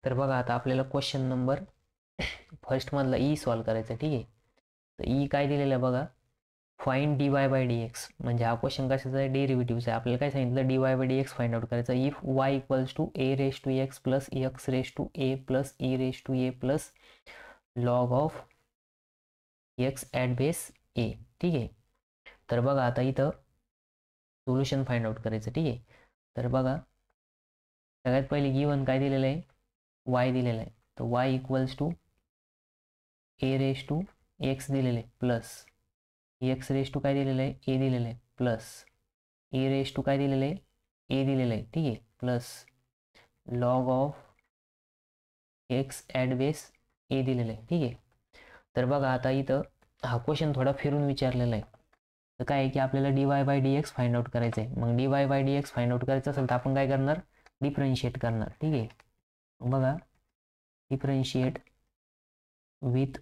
तर बघा आता आपल्याला क्वेश्चन नंबर फर्स्ट मधला ई सॉल्व करायचा, ठीक आहे. तर ई काय दिलेलं आहे बघा, find D Y by D x. म्हणजे हा क्वेश्चन कशाचा आहे, डेरिव्हेटिव्हचा आहे. आपल्याला काय सांगितलं, D Y by D X find out करायचा if Y equals to A raise to x plus X raise to A plus E raise to A plus log of x at base ए, ठीक आहे. तर बघा आता इथं solution find out करायचं, ठीक आहे. तर बघा सगळ्यात पहिले गिवन काय दिलेलं आहे, वाय दिलेला आहे. तर y equals to A raise to x दिलेलं आहे प्लस एक्स रेस टू काय दिलेलं आहे, ए दिलेलं आहे प्लस ए रेस टू काय दिलेलं आहे, ए दिलेलं आहे, ठीक आहे, plus log of x at base A दिलेलं आहे, ठीक आहे. तर बघा आता इथं हा क्वेश्चन थोडा फिरून विचारलेला आहे. तर काय आहे की आपल्याला D Y by D X find out करायचं आहे. मग D Y by D X find out करायचं असेल तर आपण काय करणार, डिफरन्शिएट करणार, ठीक आहे. बघा differentiate with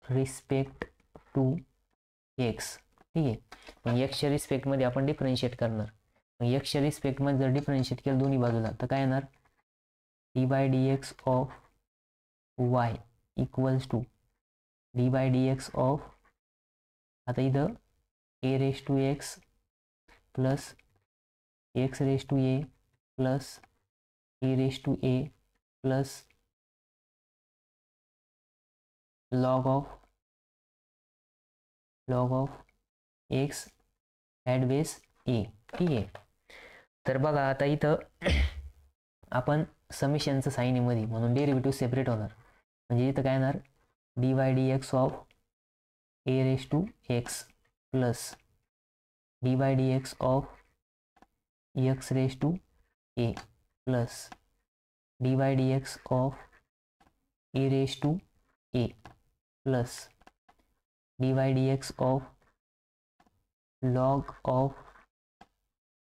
respect to x, ठीक आहे. मग एक्सच्या रिस्पेक्टमध्ये आपण डिफरन्शिएट करणार. मग एक्सच्या रिस्पेक्टमध्ये जर डिफरन्शिएट केलं दोन्ही बाजूला तर काय येणार, D by D x of Y equals to D by D x of, आता इथं A raise to x plus X raise to A plus A raise to A plus log of x at base ए, ठीक आहे. तर बघा आता इथं आपण समिशनचं sine मध्ये म्हणून डेरिव्हेटिव्ह सेपरेट होणार. म्हणजे इथं काय येणार, d y d x of a raise to x plus d y d x of x raise to A plus d y d x of a raise to A plus d y d x of log of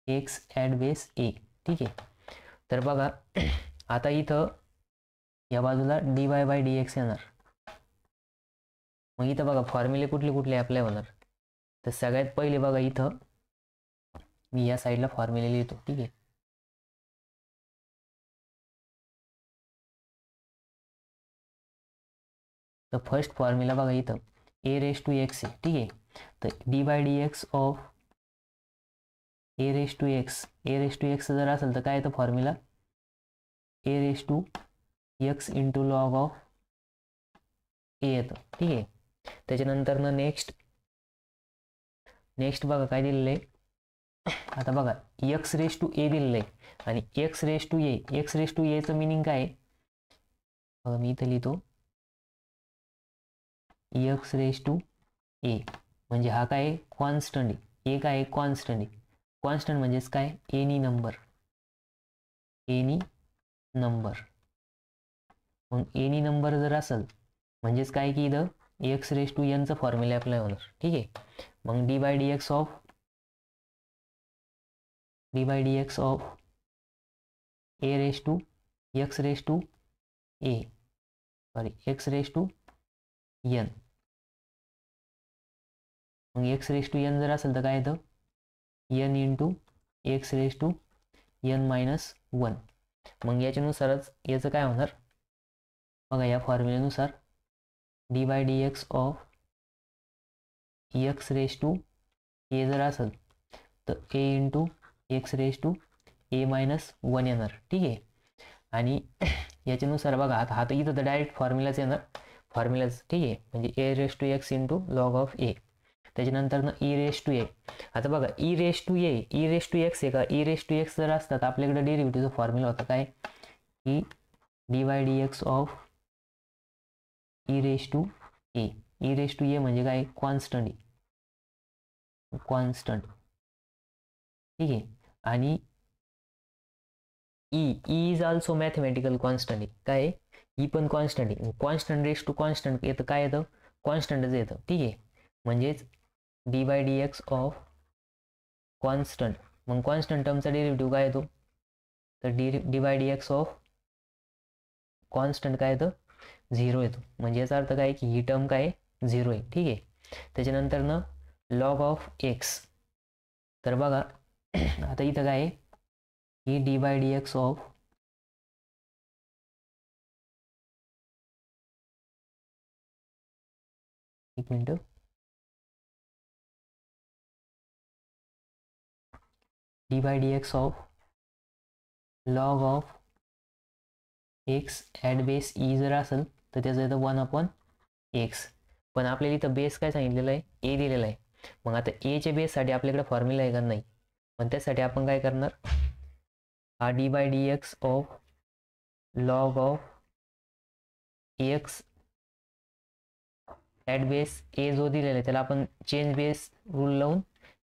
x at base ए, ठीक आहे. तर बघा आता इथं या बाजूला d Y by D x येणार. मग इथं बघा फॉर्म्युले कुठले कुठले अप्लाय होणार. तर सगळ्यात पहिले बघा इथं मी या साईडला फॉर्म्युले लिहितो, ठीक आहे. तर फर्स्ट फॉर्म्युला बघा इथं ए रेस टू एक्स आहे, ठीक आहे. तर d by D x of a raise to x जर असेल तर काय येतं formula, a raise to x into log of a येतं, ठीक आहे. त्याच्यानंतर ना नेक्स्ट बघा काय दिलेलं आहे, आता बघा एक्स रेस टू ए दिलेलं आहे आणि एक्स रेस टू एचं मिनिंग काय आहे बघा, मी इथं लिहितो एक्स रेस टू ए म्हणजे हा काय कॉन्स्टंट आहे, ए काय कॉन्स्टंट आहे. कॉन्स्टंट म्हणजेच काय, एनी नंबर. मग एनी नंबर जर असेल म्हणजेच काय की इथं एक्स रेस टू एनचं फॉर्म्युला अप्लाय होणार, ठीक आहे. मग d by D x of a raise to x raise to a x raise to n. मग एक्स रेस टू एन जर असेल तर काय येतं, n into x raise to n minus one. मग याच्यानुसारच याचं काय होणार बघा, या फॉर्म्युल्यानुसार d by D x of x raise to a जर असेल तर a into x raise to a minus one येणार, ठीक आहे. आणि याच्यानुसार बघा आता तर इथं तर डायरेक्ट फॉर्म्युलाच येणार, ठीक आहे. म्हणजे a raise to x into log of a. त्याच्यानंतर ना ई रेस टू ए. आता बघा ई रेस टू एक्स आहे का, ई रेस टू एक्स जर असतात आपल्याकडे डेरिव्हेटिव्हचा फॉर्म्युला होता काय की d y d x of e raise to a म्हणजे काय कॉन्स्टंट, ठीक आहे. आणि e is also mathematical constant आहे, काय ई पण कॉन्स्टंट आहे. कॉन्स्टंट रेस टू कॉन्स्टंट येतं, काय येतं कॉन्स्टंटच येतं, ठीक आहे. म्हणजेच d by D x of constant, मग कॉन्स्टंट टर्मचा डेरिव्हेटिव्ह काय येतो, तर d by D x of constant काय येतं 0 येतो. म्हणजे याचा अर्थ काय की ही टर्म काय 0 आहे, ठीक आहे. त्याच्यानंतर ना लॉग ऑफ एक्स. तर बघा आता इथं काय आहे की d by D x of एक मिनटं, d by D x of log of x at base e जर असेल तर त्याचं येतं 1/x. पण आपल्याला इथं बेस काय सांगितलेलं आहे, ए दिलेला आहे. मग आता एच्या बेससाठी आपल्याकडे फॉर्म्युला आहे का नाही, पण त्यासाठी आपण काय करणार, हा d by D x of log of x at base a जो दिलेला आहे त्याला आपण चेंज बेस रूल लावून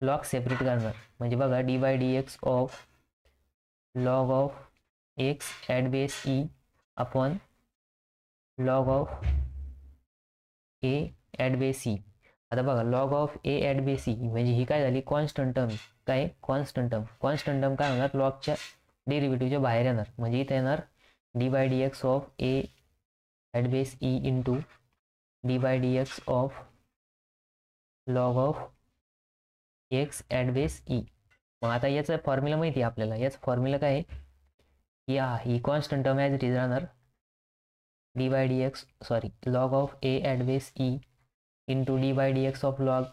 लॉग सेपरेट करणार. म्हणजे बघा, d by D x of log of x at base e upon log of a at base e. आता बघा, log of a at base e म्हणजे ही काय झाली, कॉन्स्टंट टर्म. काय कॉन्स्टंट टर्म, कॉन्स्टंट टर्म काय होणार, लॉगच्या डेरिव्हेटिव्हच्या बाहेर येणार. म्हणजे इथं येणार D by D x of a at base e into d by D x of log of x at base e. मग आता याचा फॉर्म्युला माहिती आहे आपल्याला. याचा फॉर्म्युला काय आहे, ही constant term as it is राहणार d by D x log of a at base e into d by D x of log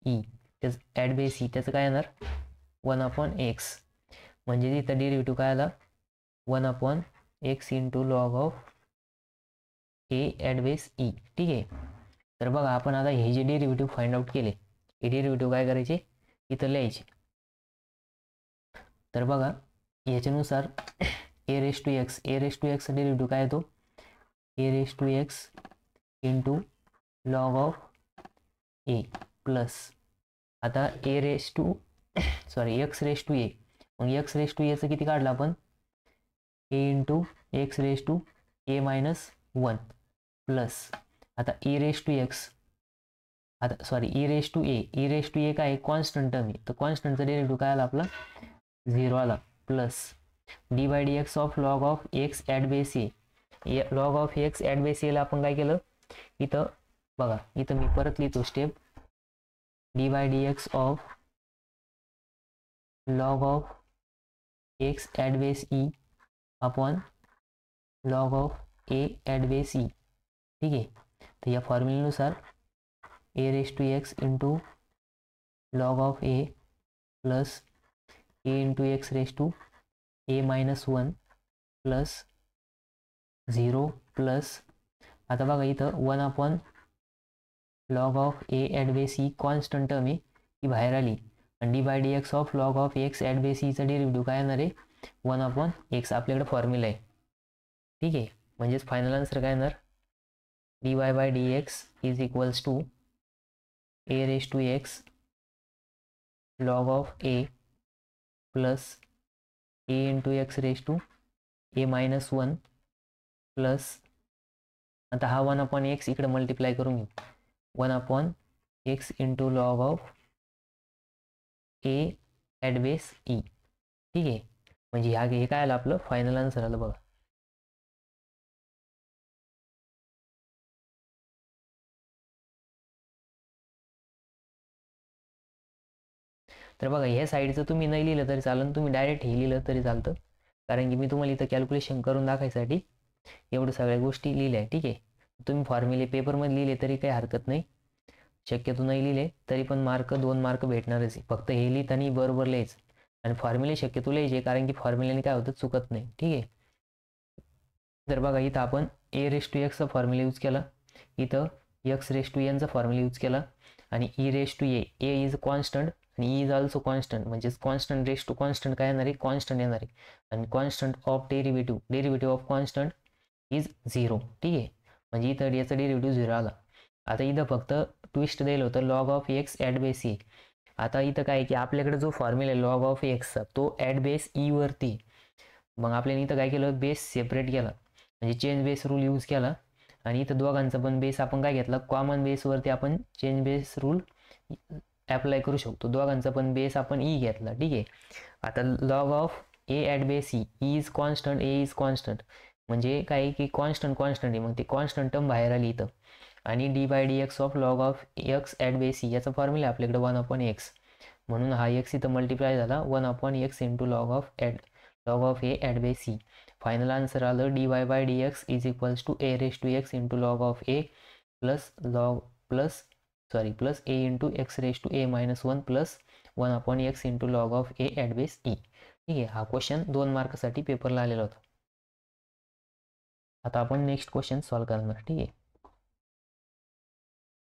e त्याचं ॲट बेस ई, त्याचं काय येणार 1/x. म्हणजे तिथं डेरिव्हेटिव्ह काय आला 1/x into log of a at base e. ठीक आहे. तर बघा, आपण आता हे जे डेरिव्हेटिव्ह फाइंड आउट केले, हे डेरिव्हेटिव्ह काय करायचे, इथं लिहायचे. तर बघा, याच्यानुसार ए रेस टू एक्सचा डेरिव्हेटिव्ह काय येतो, a raise to x into log of a plus, आता एक्स रेस टू ए. मग एक्स रेस टू एचं किती काढलं आपण, a into x raise to a minus 1 plus, आता e raise to x, e raise to a काय constant term आहे, तर कॉन्स्टंटचा डेरिव्हेटिव्ह काय आला आपला 0 आला, plus d by D x of log of x at base a. Log of x at base एला आपण काय केलं, इथं बघा, इथं मी परत लिहितो step, d by D x of log of x at base e upon log of a at base e. ठीक आहे. तर या फॉर्म्युलेनुसार a raise to x into log of a plus a into x raise to a minus 1 plus 0 plus, आता बघा इथं 1 log of a at base e constant term आहे, ही बाहेर आली. आणि d by D x of log of x at base Icha derivative काय येणार आहे 1/x. आपल्याकडे फॉर्म्युला आहे. ठीक आहे. म्हणजेच फायनल आन्सर काय येणार, d Y by D x is equals to A raise to x log of a plus a into x raise to a minus 1 plus, आता हा 1/x इकडे मल्टिप्लाय करून घेऊ, 1/x into log of a at base e. ठीक आहे. म्हणजे हे काय आलं आपलं फायनल आन्सर आलं बघा. तर बघा, ह्या साईडचं तुम्ही नाही लिहिलं तरी चालेल, तुम्ही डायरेक्ट हे लिहिलं तरी चालतं, कारण की मी तुम्हाला इथं कॅल्क्युलेशन करून दाखवायसाठी एवढं सगळ्या गोष्टी लिहिल्या आहे. ठीक आहे. तुम्ही फॉर्म्युले पेपरमध्ये लिहिले तरी काही हरकत नाही, शक्यतो नाही लिहिले तरी पण 2 मार्क भेटणारच आहे. फक्त हे लिहिताना बरोबर लिहायचं आणि फॉर्म्युले शक्यतो लिहायचे, कारण की फॉर्म्युल्याने काय होतं, चुकत नाही. ठीक आहे. तर बघा, इथं आपण ए रेस टू एक्सचा फॉर्म्युला यूज केला, इथं एक्स रेस टू एनचा फॉर्म्युला यूज केला, आणि e raise to a is constant आणि ई इज ऑल्सो कॉन्स्टंट. म्हणजेच कॉन्स्टंट रेस टू कॉन्स्टंट काय येणार आहे, कॉन्स्टंट येणार आहे. आणि constant of derivative of constant is 0. ठीक आहे. म्हणजे इथं याचा डेरिव्हेटिव्ह 0 आला. आता इथं फक्त ट्विस्ट दिलं होतं log of x at base e. आता इथं काय आहे की आपल्याकडे जो फॉर्म्युला आहे लॉग ऑफ एक्सचा तो ॲट बेस ई वरती, मग आपल्याला इथं काय केलं, बेस सेपरेट केला, म्हणजे चेंज बेस रूल यूज केला. आणि इथं दोघांचा पण बेस आपण काय घेतला, कॉमन बेसवरती आपण चेंज बेस रूल ॲप्लाय करू शकतो. दोघांचा पण बेस आपण ई घेतला. ठीक आहे. आता log of a at base E is constant, A is constant, म्हणजे काय की कॉन्स्टंट आहे, मग ती कॉन्स्टंट टर्म बाहेर आली इथं. आणि d by D x of log of x at base e याचा फॉर्म्युला आपल्याकडे 1/x, म्हणून हा एक्स इथं मल्टिप्लाय झाला 1/x into log of a at base e. Final answer आलं d Y by D x is equals to A raise to x into log of a plus log plus a into x raise to a minus 1 plus 1 upon x into log of a at base e. ठीक आहे, हा question 2 मार्कसाठी पेपरला आलेला होता. आता आपण next question solve करणार. ठीक आहे.